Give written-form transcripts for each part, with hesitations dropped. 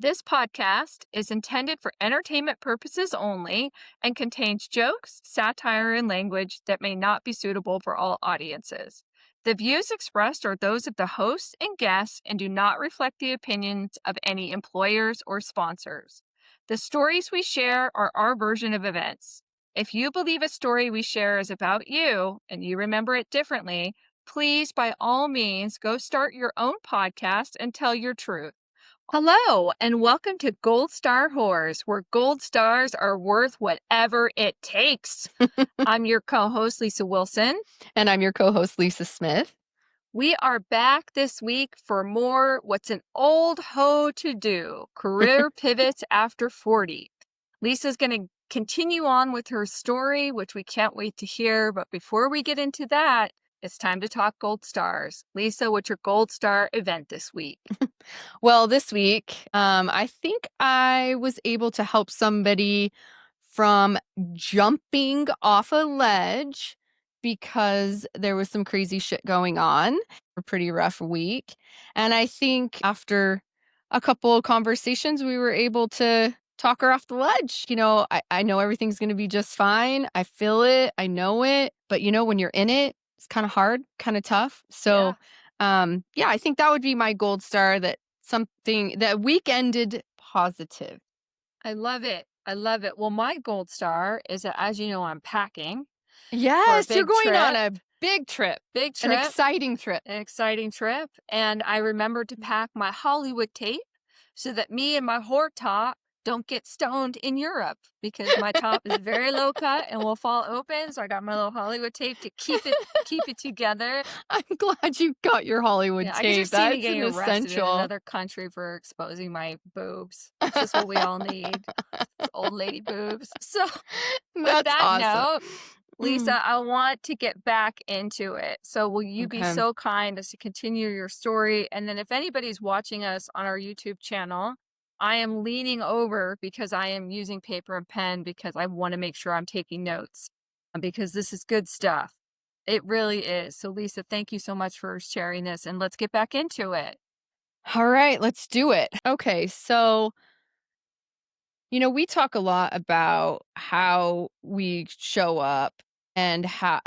This podcast is intended for entertainment purposes only and contains jokes, satire, and language that may not be suitable for all audiences. The views expressed are those of the hosts and guests and do not reflect the opinions of any employers or sponsors. The stories we share are our version of events. If you believe a story we share is about you and you remember it differently, please, by all means, go start your own podcast and tell your truth. Hello, and welcome to Gold Star Whores, where gold stars are worth whatever it takes. I'm your co-host, Lisa Wilson. And I'm your co-host, Lisa Smith. We are back this week for more What's an Old Hoe to Do? Career Pivots After 40. Lisa's going to continue on with her story, which we can't wait to hear. But before we get into that, it's time to talk gold stars. Lisa, what's your gold star event this week? Well, this week, I think I was able to help somebody from jumping off a ledge because there was some crazy shit going on. A pretty rough week. And I think after a couple of conversations, we were able to talk her off the ledge. I know everything's going to be just fine. I feel it. I know it. But, when you're in it, it's kind of hard, kind of tough. So, I think that would be my gold star, that something that week ended positive. I love it. I love it. Well, my gold star is that, as you know, I'm packing. Yes, you're big going on trip. a big trip. Big An trip. exciting trip. An exciting trip. And I remembered to pack my Hollywood tape so that me and my whore top don't get stoned in Europe, because my top is very low cut and will fall open. So I got my little Hollywood tape to keep it together. I'm glad you got your Hollywood Yeah, I tape. can just see me That's getting an arrested in essential. another country for exposing my boobs. It's just what we all need. Old lady boobs. So with That's that awesome. note, Lisa, I want to get back into it. So will you be Okay. so kind as to continue your story? And then if anybody's watching us on our YouTube channel, I am leaning over because I am using paper and pen because I want to make sure I'm taking notes, because this is good stuff. It really is. So Lisa, thank you so much for sharing this, and let's get back into it. All right, let's do it. Okay, so we talk a lot about how we show up and how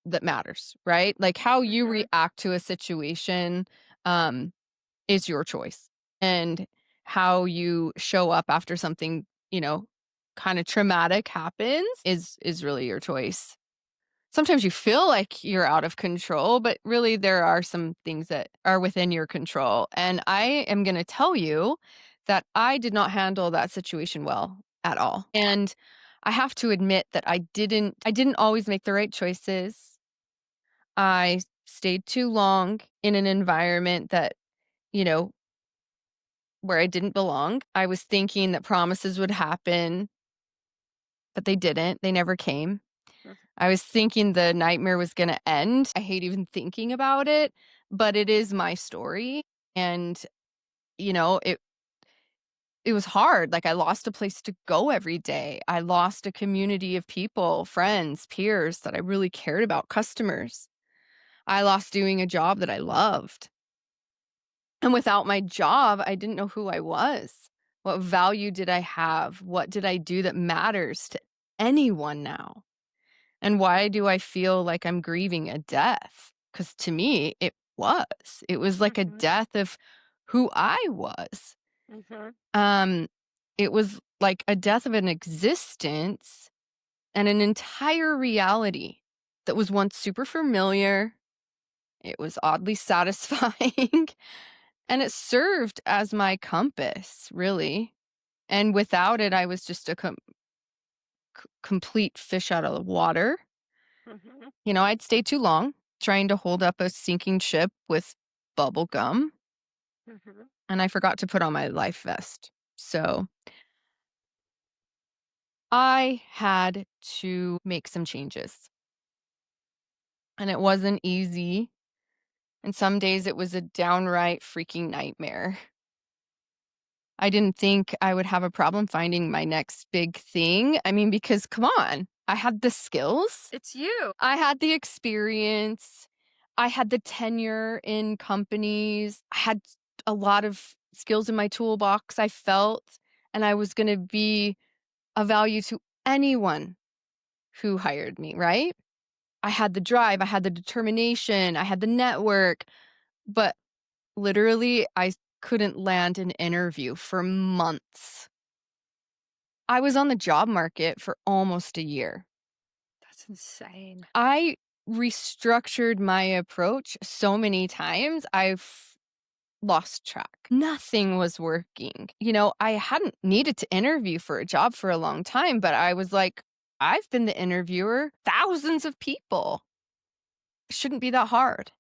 that matters, right? Like how you Mhm. react to a situation um, is your choice, and how you show up after something, kind of traumatic happens is really your choice. Sometimes you feel like you're out of control, but really there are some things that are within your control. And I am going to tell you that I did not handle that situation well at all. And I have to admit that I didn't always make the right choices. I stayed too long in an environment that, you know, where I didn't belong. I was thinking that promises would happen, but they didn't. They never came. I was thinking the nightmare was gonna end. I hate even thinking about it, but it is my story, and, it was hard. Like, I lost a place to go every day. I lost a community of people, friends, peers that I really cared about, customers. I lost doing a job that I loved. And without my job, I didn't know who I was. What value did I have? What did I do that matters to anyone now? And why do I feel like I'm grieving a death? Because to me, it was. It was like a Mhm. death of who I was. Mhm. Um, it was like a death of an existence and an entire reality that was once super familiar. It was oddly satisfying, and it served as my compass, really. And without it, I was just a complete fish out of the water. Mhm. I'd stay too long trying to hold up a sinking ship with bubble gum, Mhm. and I forgot to put on my life vest. So I had to make some changes, and it wasn't easy. And some days it was a downright freaking nightmare. I didn't think I would have a problem finding my next big thing. I mean, because come on, I had the skills, It's you. I had the experience, I had the tenure in companies, I had a lot of skills in my toolbox. I felt and I was going to be a value to anyone who hired me, right? I had the drive, I had the determination, I had the network, but literally I couldn't land an interview for months. I was on the job market for almost a year. That's insane. I restructured my approach so many times, I've lost track. Nothing was working. I hadn't needed to interview for a job for a long time, but I was like, I've been the interviewer, thousands of people. Shouldn't be that hard.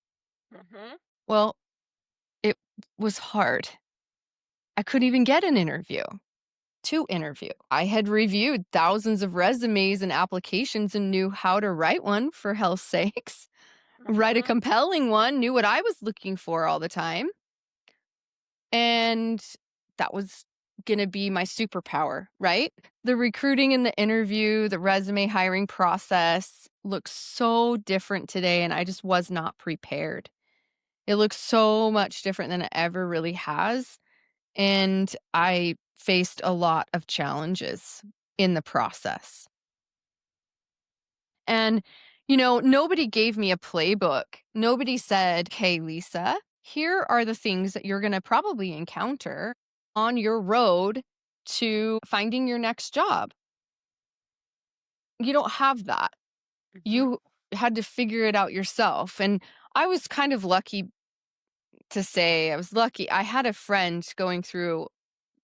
Mhm. Well, it was hard. I couldn't even get an interview to interview. I had reviewed thousands of resumes and applications and knew how to write one, for hell's sakes. Write a Mhm. compelling one, knew what I was looking for all the time. And that was going to be my superpower, right? The recruiting and the interview, the resume hiring process looks so different today. And I just was not prepared. It looks so much different than it ever really has. And I faced a lot of challenges in the process. And, nobody gave me a playbook. Nobody said, "Hey, Lisa, here are the things that you're going to probably encounter on your road to finding your next job." You don't have that. Mhm. You had to figure it out yourself. And I was kind of lucky to say, I was lucky. I had a friend going through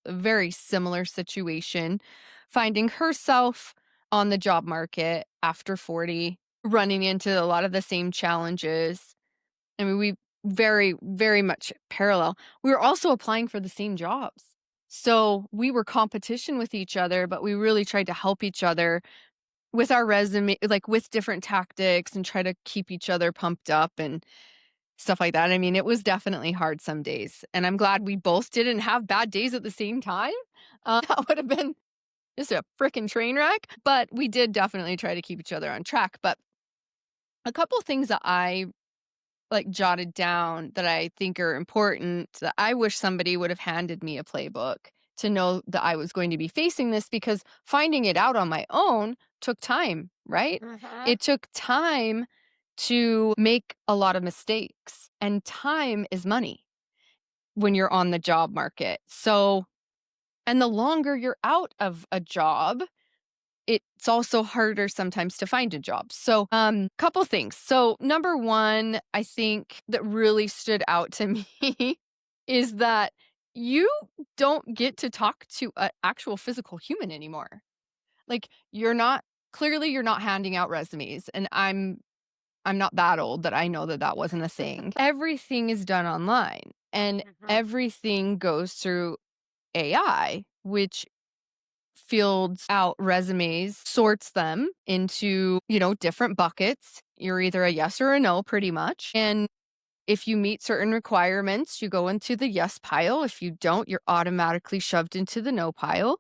a very similar situation, finding herself on the job market after 40, running into a lot of the same challenges. I mean, we very, very much parallel. We were also applying for the same jobs. So we were competition with each other, but we really tried to help each other with our resume, like with different tactics and try to keep each other pumped up and stuff like that. I mean, it was definitely hard some days. And I'm glad we both didn't have bad days at the same time. That would have been just a freaking train wreck. But we did definitely try to keep each other on track. But a couple things that I like jotted down that I think are important that I wish somebody would have handed me a playbook to know that I was going to be facing this, because finding it out on my own took time, right? Mhm. It took time to make a lot of mistakes, and time is money when you're on the job market. So, and the longer you're out of a job, it's also harder sometimes to find a job. So, couple things. So, number one, I think that really stood out to me is that you don't get to talk to an actual physical human anymore. Like, you're not handing out resumes, and I'm not that old that I know that that wasn't a thing. Everything is done online, and Mhm. everything goes through AI, which fields out resumes, sorts them into, different buckets. You're either a yes or a no, pretty much. And if you meet certain requirements, you go into the yes pile. If you don't, you're automatically shoved into the no pile.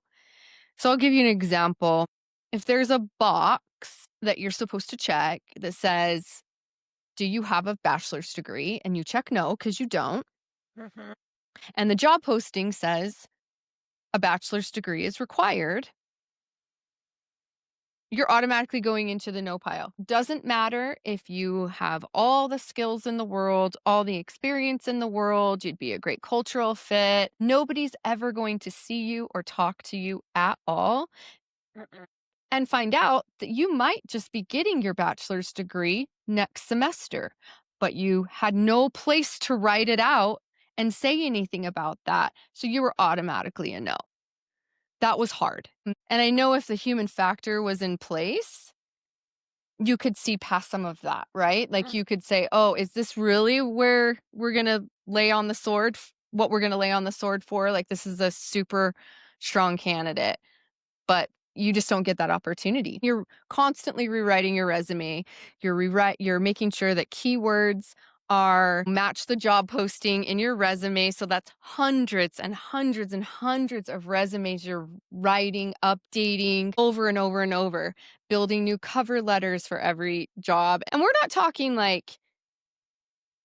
So I'll give you an example. If there's a box that you're supposed to check that says, "Do you have a bachelor's degree?" and you check no because you don't, Mhm. and the job posting says a bachelor's degree is required, you're automatically going into the no pile. Doesn't matter if you have all the skills in the world, all the experience in the world, you'd be a great cultural fit. Nobody's ever going to see you or talk to you at all Mhm. and find out that you might just be getting your bachelor's degree next semester, but you had no place to write it out and say anything about that. So you were automatically a no. That was hard. And I know if the human factor was in place, you could see past some of that, right? Like Mhm. you could say, "Oh, is this really where we're going to lay on the sword? What we're going to lay on the sword for? Like this is a super strong candidate." But you just don't get that opportunity. You're constantly rewriting your resume. You're making sure that keywords are match the job posting in your resume. So that's hundreds and hundreds and hundreds of resumes you're writing, updating over and over and over, building new cover letters for every job. And we're not talking like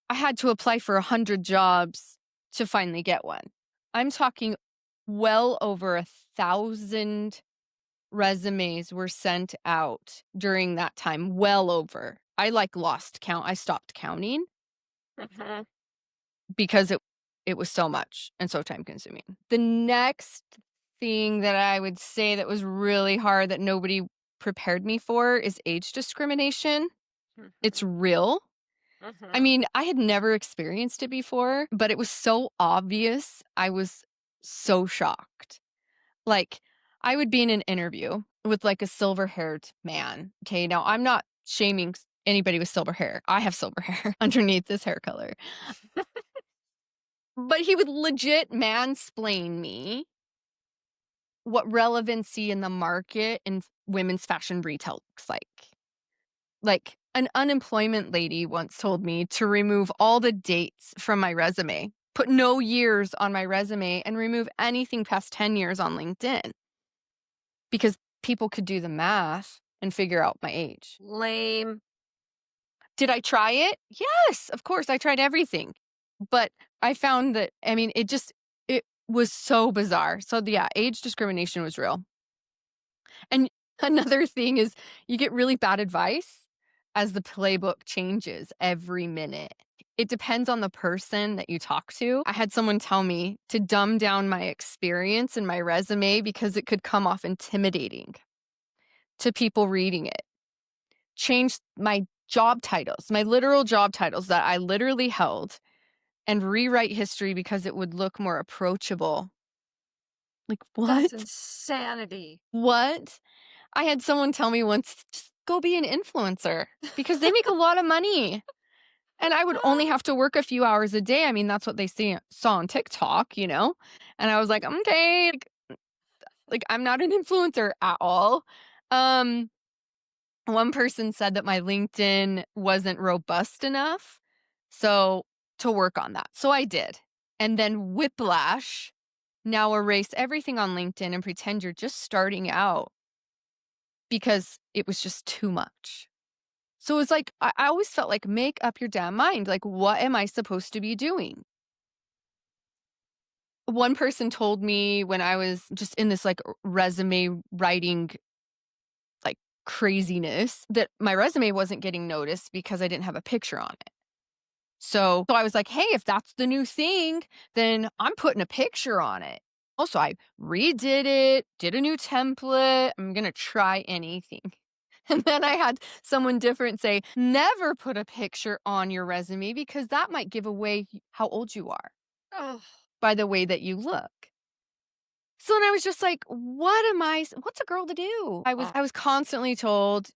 I had to apply for 100 jobs to finally get one. I'm talking well over 1,000 resumes were sent out during that time, well over. I, like, lost count. I stopped counting Mhm. because it was so much and so time consuming. The next thing that I would say that was really hard that nobody prepared me for is age discrimination. It's Mhm. real. I Mhm. mean, I had never experienced it before, but it was so obvious. I was so shocked. Like, I would be in an interview with, like, a silver-haired man. Okay, now I'm not shaming anybody with silver hair. I have silver hair underneath this hair color. But he would legit mansplain me what relevancy in the market in women's fashion retail looks like. Like, an unemployment lady once told me to remove all the dates from my resume, put no years on my resume, and remove anything past 10 years on LinkedIn because people could do the math and figure out my age. Lame. Did I try it? Yes, of course, I tried everything. But I found that, I mean, it was so bizarre. So, yeah, age discrimination was real. And another thing is you get really bad advice as the playbook changes every minute. It depends on the person that you talk to. I had someone tell me to dumb down my experience in my resume because it could come off intimidating to people reading it. Change my job titles, my literal job titles that I literally held, and rewrite history because it would look more approachable. Like, That's what? insanity. What? I had someone tell me once, "Just go be an influencer because they make a lot of money." And I would only have to work a few hours a day. I mean, that's what they saw on TikTok, you know? And I was like, "Okay, like I'm not an influencer at all." Um, One person said that my LinkedIn wasn't robust enough, so to work on that. So I did. And then whiplash, now erase everything on LinkedIn and pretend you're just starting out because it was just too much. So it's like, I always felt like, make up your damn mind. Like, what am I supposed to be doing? One person told me when I was just in this like resume writing, like craziness, that my resume wasn't getting noticed because I didn't have a picture on it. So I was like, hey, if that's the new thing, then I'm putting a picture on it. Also, I redid it, did a new template. I'm going to try anything. And then I had someone different say, never put a picture on your resume because that might give away how old you are Oh. by the way that you look. So then I was just like, what's a girl to do? I was constantly told,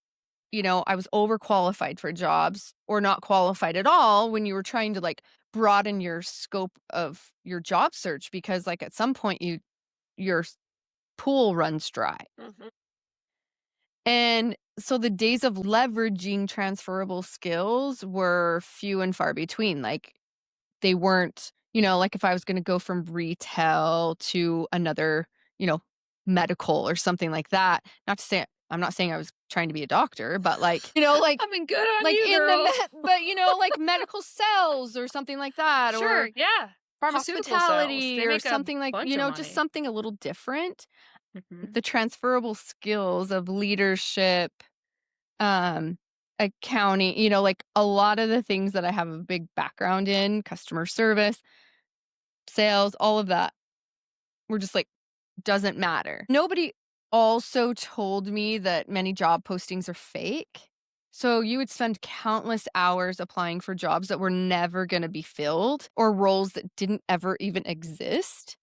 I was overqualified for jobs or not qualified at all when you were trying to like broaden your scope of your job search because like at some point your pool runs dry. Mhm. And so the days of leveraging transferable skills were few and far between. Like they weren't, like if I was going to go from retail to another, you know, medical or something like that. Not to say I'm not saying I was trying to be a doctor, but like, I mean, good on like you, in the girl. but like medical sales or something like that Sure, or yeah. Pharmaceutical sales. hospitality They or make a something like, bunch of just money. something a little different. Mhm. The transferable skills of leadership, um, accounting, like a lot of the things that I have a big background in, customer service, sales, all of that were just like, doesn't matter. Nobody also told me that many job postings are fake. So you would spend countless hours applying for jobs that were never going to be filled or roles that didn't ever even exist.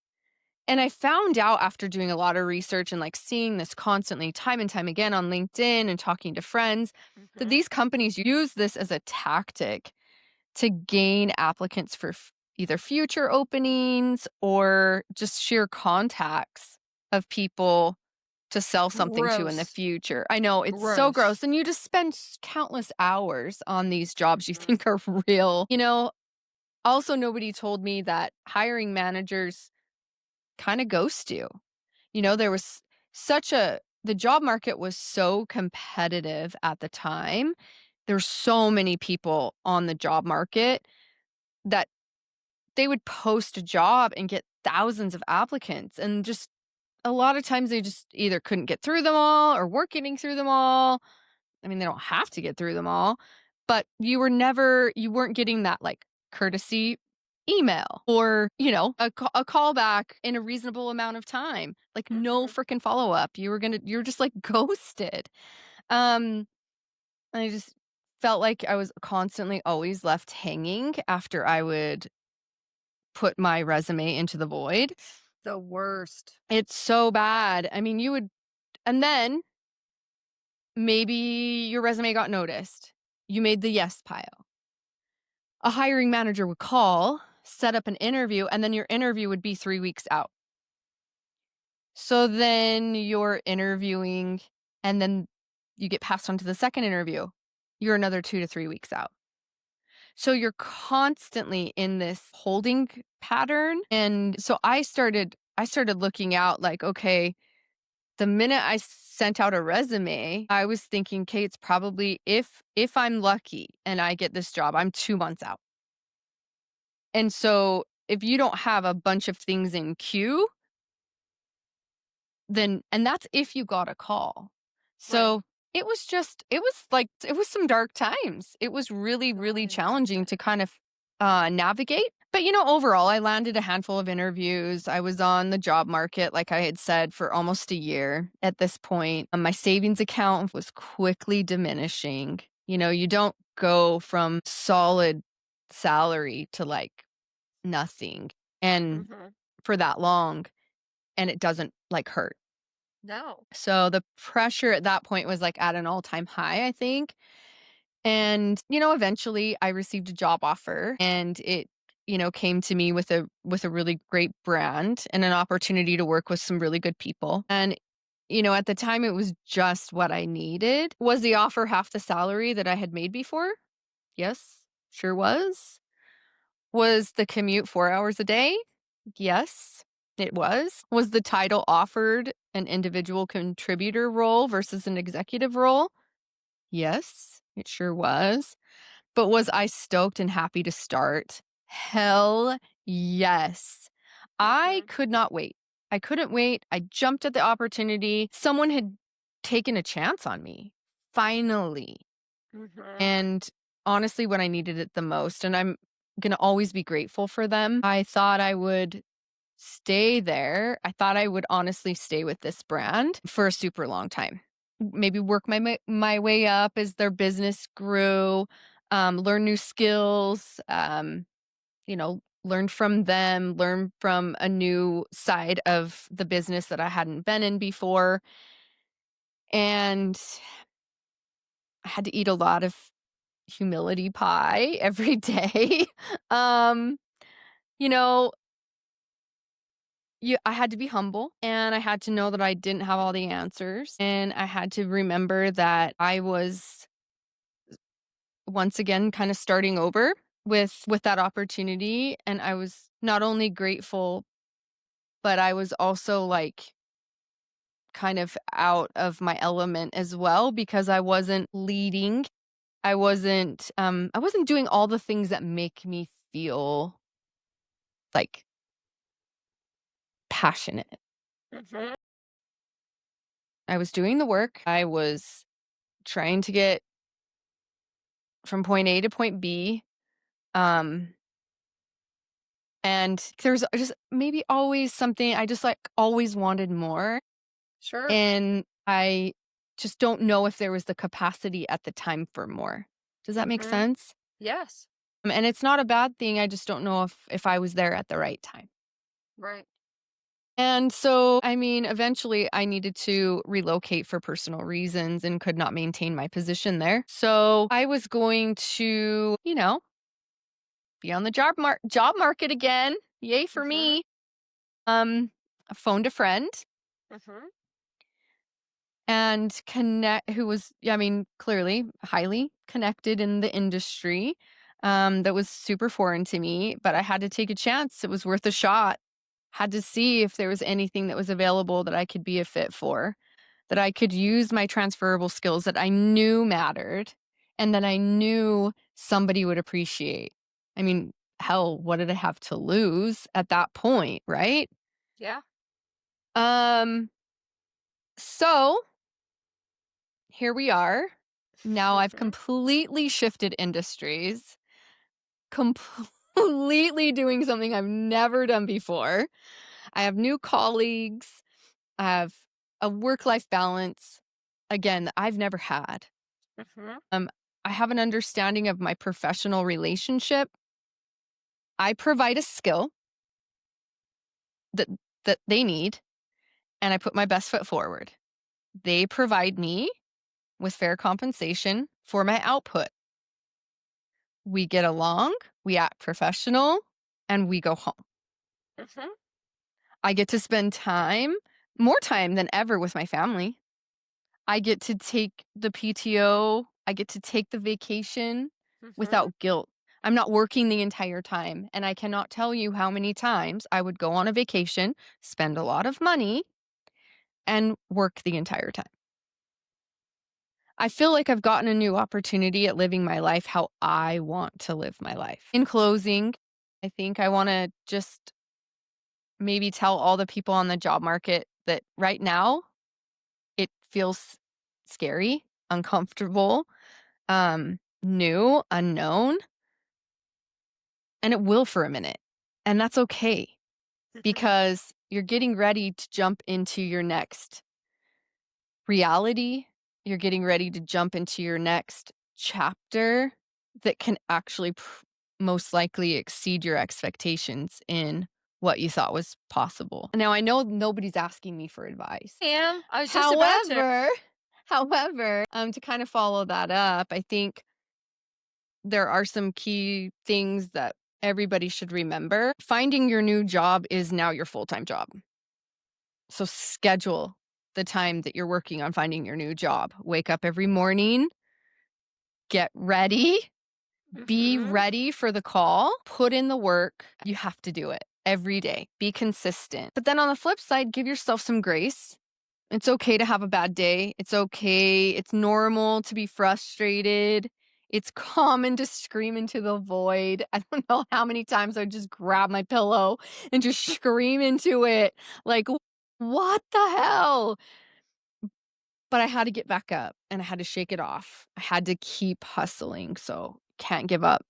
And I found out after doing a lot of research and like seeing this constantly time and time again on LinkedIn and talking to friends that Mhm. these companies use this as a tactic to gain applicants for either future openings or just sheer contacts of people to sell something to in the Gross. future. I know it's so Gross. gross. And you just spend countless hours on these jobs you Mhm. think are real. Also, nobody told me that hiring managers kind of ghost you. There was the job market was so competitive at the time. There's so many people on the job market that they would post a job and get thousands of applicants, and just a lot of times they just either couldn't get through them all or weren't getting through them all. I mean, they don't have to get through them all, but you weren't getting that, like, courtesy email or, a callback in a reasonable amount of time. Like, no Mhm. freaking follow-up. You're just, like, ghosted. Um, I just felt like I was constantly always left hanging after I would put my resume into the void. The worst. It's so bad. I mean, and then maybe your resume got noticed. You made the yes pile. A hiring manager would call, set up an interview, and then your interview would be 3 weeks out. So then you're interviewing, and then you get passed on to the second interview. You're another 2 to 3 weeks out. So you're constantly in this holding pattern. And so I started looking out like, okay, the minute I sent out a resume, I was thinking, okay, it's probably if I'm lucky and I get this job, I'm 2 months out. And so if you don't have a bunch of things in queue, then and that's if you got a call. Right. So it was some dark times. It was really, Oh, really I challenging imagine. to kind of navigate. But overall, I landed a handful of interviews. I was on the job market, like I had said, for almost a year at this point. My savings account was quickly diminishing. You don't go from solid salary to like nothing and Mhm. for that long, and it doesn't like hurt. No. So the pressure at that point was like at an all-time high, I think. And eventually I received a job offer, and it came to me with a really great brand and an opportunity to work with some really good people. And at the time it was just what I needed. Was the offer half the salary that I had made before? Yes, sure was. Was the commute 4 hours a day? Yes, it was. Was the title offered an individual contributor role versus an executive role? Yes, it sure was. But was I stoked and happy to start? Hell yes. I Mhm. could not wait. I couldn't wait. I jumped at the opportunity. Someone had taken a chance on me, finally. Mhm. And honestly, when I needed it the most, and I'm going to always be grateful for them, I thought I would stay there. I thought I would honestly stay with this brand for a super long time. Maybe work my way up as their business grew, learn new skills, learn from them, learn from a new side of the business that I hadn't been in before. And I had to eat a lot of humility pie every day. um, you know, I had to be humble, and I had to know that I didn't have all the answers, and I had to remember that I was once again kind of starting over with that opportunity, and I was not only grateful, but I was also like kind of out of my element as well because I wasn't leading. I wasn't doing all the things that make me feel like passionate. Mhm. I was doing the work. I was trying to get from point A to point B. Um, and there's just maybe always something I just like always wanted more. Sure. And I just don't know if there was the capacity at the time for more. Does that make Mhm. sense? Yes. And it's not a bad thing. I just don't know if I was there at the right time. Right. And so, I mean, eventually I needed to relocate for personal reasons and could not maintain my position there. So I was going to, be on the job market again. Yay for Mhm. me. Um, I phoned a friend Mhm. and connect who was, yeah, I mean, clearly highly connected in the industry. That was super foreign to me, but I had to take a chance. It was worth a shot. Had to see if there was anything that was available that I could be a fit for, that I could use my transferable skills that I knew mattered and that I knew somebody would appreciate. I mean, hell, what did I have to lose at that point, right? Yeah. Um, so here we are. Now I've Mhm. completely shifted industries, completely doing something I've never done before. I have new colleagues. I have a work-life balance, again, that I've never had. Mhm. Um, I have an understanding of my professional relationship. I provide a skill that they need, and I put my best foot forward. They provide me with fair compensation for my output. We get along, we act professional, and we go home. Mhm. I get to spend time, more time than ever with my family. I get to take the PTO, I get to take the vacation Mhm. without guilt. I'm not working the entire time, and I cannot tell you how many times I would go on a vacation, spend a lot of money, and work the entire time. I feel like I've gotten a new opportunity at living my life how I want to live my life. In closing, I think I want to just maybe tell all the people on the job market that right now it feels scary, uncomfortable, new, unknown, and it will for a minute. And that's okay Mhm. because you're getting ready to jump into your next reality. You're getting ready to jump into your next chapter that can actually most likely exceed your expectations in what you thought was possible. Now, I know nobody's asking me for advice. I was just about to. However, to kind of follow that up, I think there are some key things that everybody should remember. Finding your new job is now your full-time job. So schedule the time that you're working on finding your new job. Wake up every morning, get ready, be Mhm. ready for the call, put in the work. You have to do it every day. Be consistent. But then on the flip side, give yourself some grace. It's okay to have a bad day. It's okay. It's normal to be frustrated. It's common to scream into the void. I don't know how many times I would just grab my pillow and just scream into it. Like, what the hell? But I had to get back up and I had to shake it off. I had to keep hustling. So can't give up.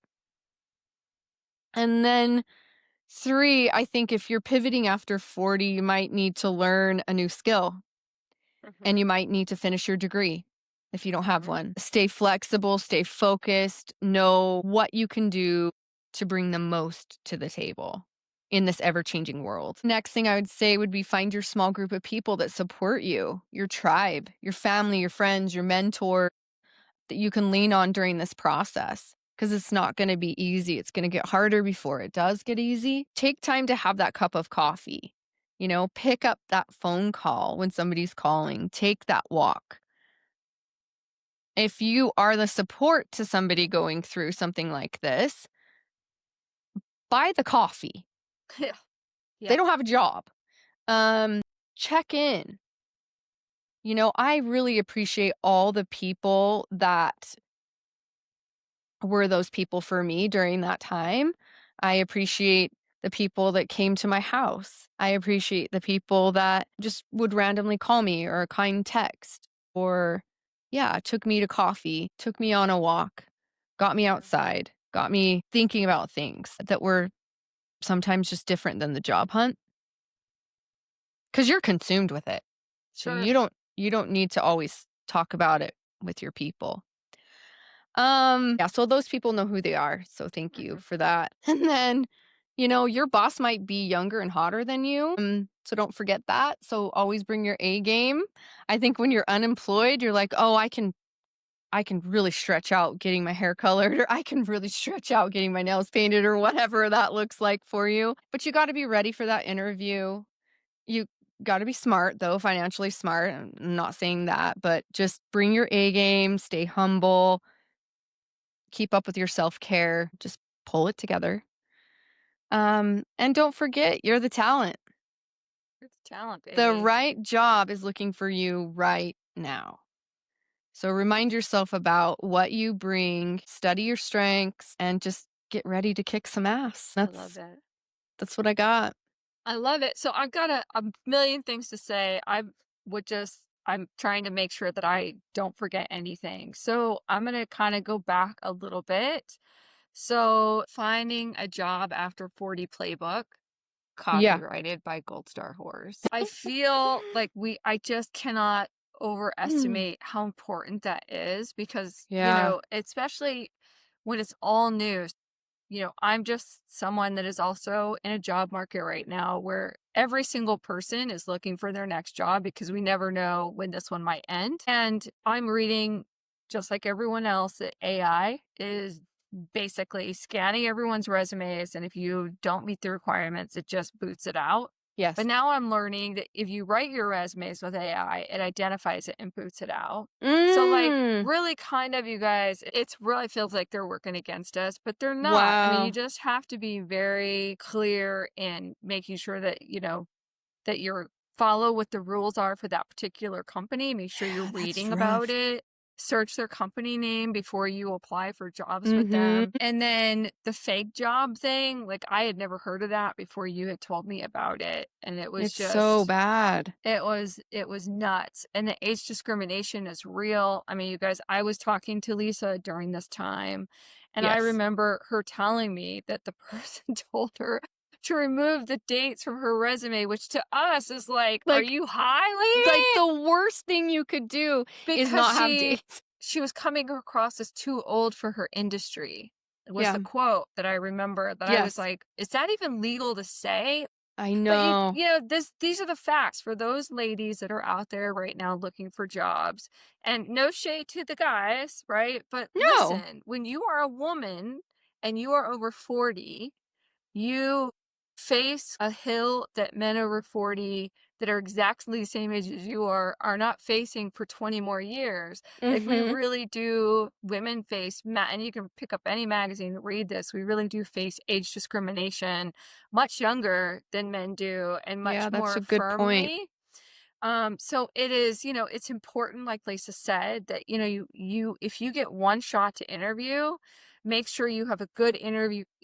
And then three, I think if you're pivoting after 40, you might need to learn a new skill. And Mhm. you might need to finish your degree if you don't have Mhm. one. Stay flexible, stay focused, know what you can do to bring the most to the table in this ever changing world. Next thing I would say would be find your small group of people that support you, your tribe, your family, your friends, your mentor that you can lean on during this process. Because it's not going to be easy. It's going to get harder before it does get easy. Take time to have that cup of coffee. Pick up that phone call when somebody's calling. Take that walk. If you are the support to somebody going through something like this, buy the coffee. Yeah. They Yeah. don't have a job. Check in. I really appreciate all the people that were those people for me during that time. I appreciate the people that came to my house. I appreciate the people that just would randomly call me or a kind text or, yeah, took me to coffee, took me on a walk, got me Mhm. outside, got me thinking about things that were sometimes just different than the job hunt because you're consumed with it. So Sure. you don't need to always talk about it with your people. Yeah, so those people know who they are, so thank you Mhm. for that. And then, your boss might be younger and hotter than you, so don't forget that. So always bring your A game. I think when Mhm. you're unemployed, you're like, "Oh, I can really stretch out getting my hair colored, or I can really stretch out getting my nails painted," or whatever that looks like for you. But you gotta be ready for that interview. You gotta be smart, though, financially smart. I'm not saying that, but just bring your A game, stay humble, keep up with your self-care, just pull it together. And don't forget, you're the talent. It's talent, The baby. right job is looking for you right now. So remind yourself about what you bring, study your strengths, and just get ready to kick some ass. I love it. That's what I got. I love it. So I've got a million things to say. I'm trying to make sure that I don't forget anything. So I'm going to kind of go back a little bit. So finding a job after 40 playbook, Yeah. copyrighted by Gold Star Horse. I feel like I just cannot overestimate how important that is because, Yeah. especially when it's all new. I'm just someone that is also in a job market right now where every single person is looking for their next job because we never know when this one might end. And I'm reading, just like everyone else, that AI is basically scanning everyone's resumes. And if you don't meet the requirements, it just boots it out. But Yes. now I'm learning that if you write your resumes with AI, it identifies it and boots it out. So, like, Mm. really kind of you guys, it's really feels like they're working against us, but they're not. I mean, you Wow. just have to be very clear in making sure that, that you're follow what the rules are for that particular company. Make sure you're Yeah, that's reading about rough. it. Search their company name before you apply for jobs with them. Mhm. And then the fake job thing, like I had never heard of that before you had told me about it. And it was It's so just bad. it was nuts, and the age discrimination is real. I mean, you guys, I was talking to Lisa during this time, and I Yes. remember her telling me that the person told her to remove the dates from her resume, which to us is like, "Are Like you high, like, lady?" the worst thing you could do is Because not have she dates. she was coming across as too old for her industry, was Yeah. the quote that I remember that I was Yes. like, "Is that even legal to say?" I But know. these are the facts for those ladies that are out there right now looking for jobs. And no shade to the guys, right? But No. listen, when you are a woman and you are over 40, you face a hill that men over 40 that are exactly the same age as you are not facing for 20 more years. Like we Mhm. really do, women face, and you can pick up any magazine and read this, we really do face age discrimination much younger than men do and Yeah, much that's a more good point. firmly. So it is, it's important, like Lisa said, that, if you get one shot to interview, make sure you have a good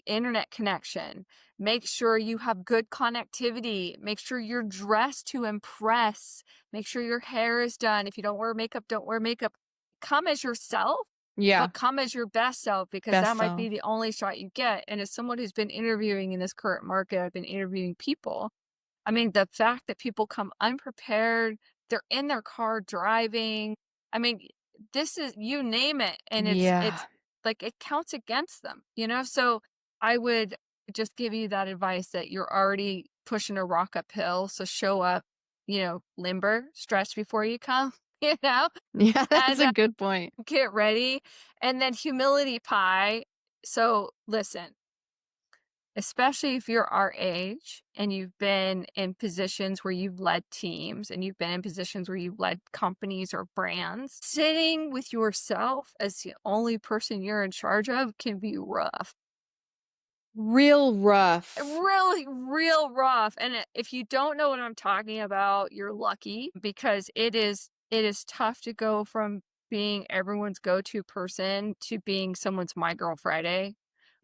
internet connection. Make sure you have good connectivity. Make sure you're dressed to impress. Make sure your hair is done. If you don't wear makeup, don't wear makeup. Come as yourself, Yeah. but come as your best self because Best that might self. be the only shot you get. And as someone who's been interviewing in this current market, I've been interviewing people. I mean, the fact that people come unprepared, they're in their car driving. I mean, this is, you name it, and it's Yeah. like it counts against them. So I would just give you that advice that you're already pushing a rock uphill. So show up, limber, stretch before you come, you know, Yeah, that's and a good point. get ready. And then humility pie. So listen, especially if you're our age and you've been in positions where you've led teams and you've been in positions where you've led companies or brands, sitting with yourself as the only person you're in charge of can be rough. Real rough. Really, real rough. And if you don't know what I'm talking about, you're lucky because it is tough to go from being everyone's go-to person to being someone's My Girl Friday,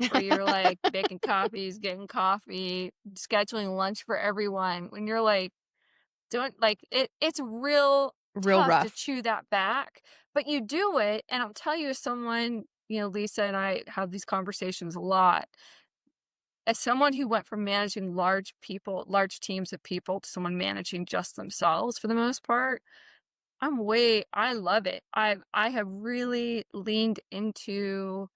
where you're like making copies, getting coffee, scheduling lunch for everyone. When you're like, don't like it's real Real tough to rough. chew that back, but you do it. And I'll tell you, as someone, Lisa and I have these conversations a lot. As someone who went from managing large teams of people to someone managing just themselves for the most part, I love it. I have really leaned into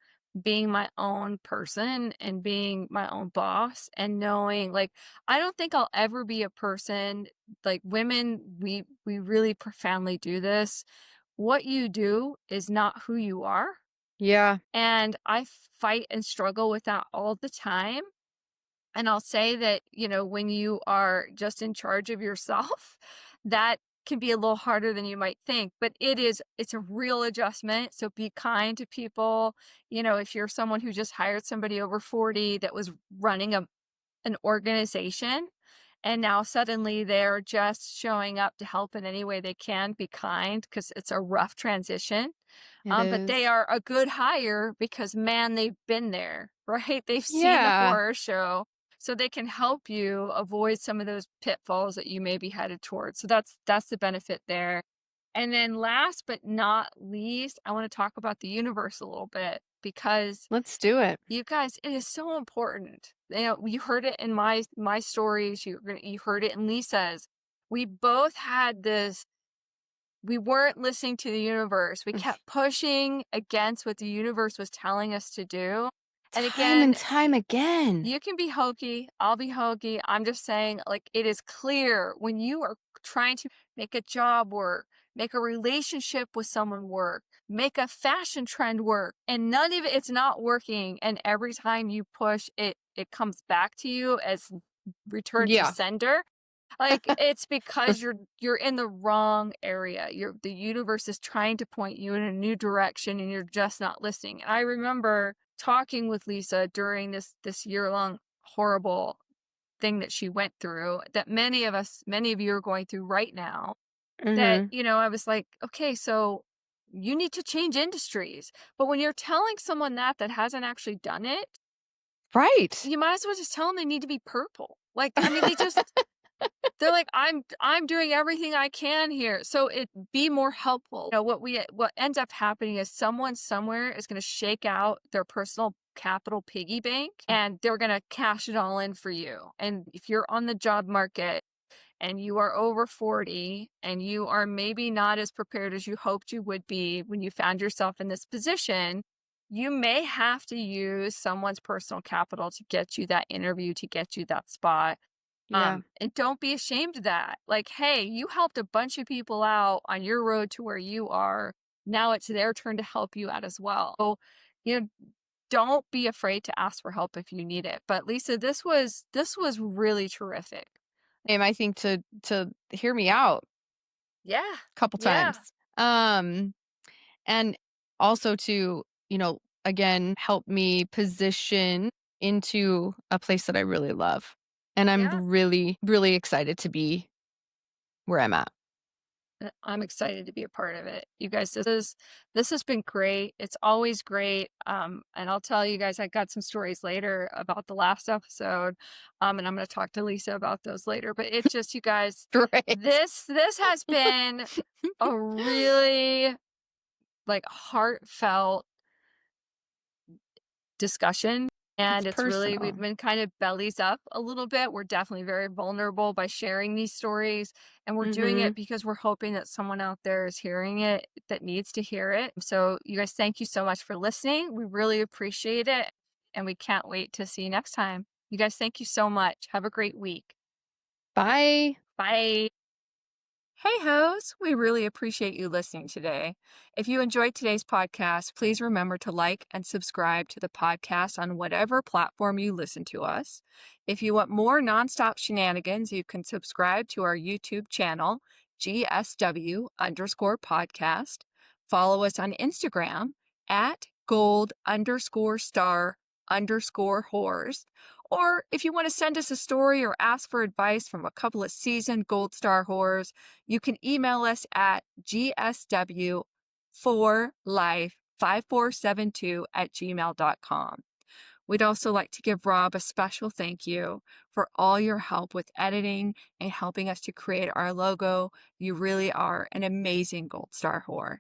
being my own person and being my own boss and knowing, like, I don't think I'll ever be a person like women, we really profoundly do this. What you do is not who you are. Yeah. And I fight and struggle with that all the time. And I'll say that, when you are just in charge of yourself, that can be a little harder than you might think, but it's a real adjustment. So be kind to people. If you're someone who just hired somebody over 40 that was running an organization And now suddenly they're just showing up to help in any way they can, be kind, because it's a rough transition. It But they is. are a good hire because, man, they've been there, right? They've seen the Yeah. horror show. So they can help you avoid some of those pitfalls that you may be headed towards. So that's the benefit there. And then last but not least, I want to talk about the universe a little bit because Let's do it. you guys, it is so important. You heard it in my stories. You heard it in Lisa's. We both had this. We weren't listening to the universe. We kept pushing against what the universe was telling us to do. And Time and again, time again. you can be hokey. I'll be hokey. I'm just saying, like, it is clear when you are trying to make a job work, make a relationship with someone work, make a fashion trend work, and none of it's not working. And every time you push it, it comes back to you as return to Yeah. sender. Like, it's because you're in the wrong area. The universe is trying to point you in a new direction and you're just not listening. And I remember talking with Lisa during this year-long horrible thing that she went through that many of you are going through right now. That, Mhm. I was like, "Okay, so you need to change industries." But when you're telling someone that hasn't actually done it, Right. you might as well just tell them they need to be purple. Like, I mean, they're like, I'm doing everything I can here. So it be more helpful. What ends up happening is someone somewhere is going to shake out their personal capital piggy bank and they're going to cash it all in for you. And if you're on the job market and you are over 40 and you are maybe not as prepared as you hoped you would be when you found yourself in this position, you may have to use someone's personal capital to get you that interview, to get you that spot. Yeah. And don't be ashamed of that. Like, hey, you helped a bunch of people out on your road to where you are. Now it's their turn to help you out as well. So, you know, don't be afraid to ask for help if you need it. But Lisa, this was really terrific. I think to hear me out Yeah. a couple Yeah. times. And also to, again, help me position into a place that I really love. And I'm Yeah. really, really excited to be where I'm at. I'm excited to be a part of it. You guys, this has been great. It's always great. And I'll tell you guys, I got some stories later about the last episode. And I'm going to talk to Lisa about those later. But it's just, you guys, Great. this has been a really like heartfelt discussion. It's And we've personal. been kind of bellies up a little bit. We're definitely very vulnerable by sharing these stories. And we're doing it Mhm. because we're hoping that someone out there is hearing it that needs to hear it. So, you guys, thank you so much for listening. We really appreciate it. And we can't wait to see you next time. You guys, thank you so much. Have a great week. Bye. Bye. Hey hoes, we really appreciate you listening today. If you enjoyed today's podcast, please remember to like and subscribe to the podcast on whatever platform you listen to us. If you want more nonstop shenanigans, you can subscribe to our YouTube channel, GSW underscore podcast. Follow us on Instagram at gold underscore star underscore whores. Or if you want to send us a story or ask for advice from a couple of seasoned gold star whores, you can email us at gsw4life5472@gmail.com. We'd also like to give Rob a special thank you for all your help with editing and helping us to create our logo. You really are an amazing gold star whore.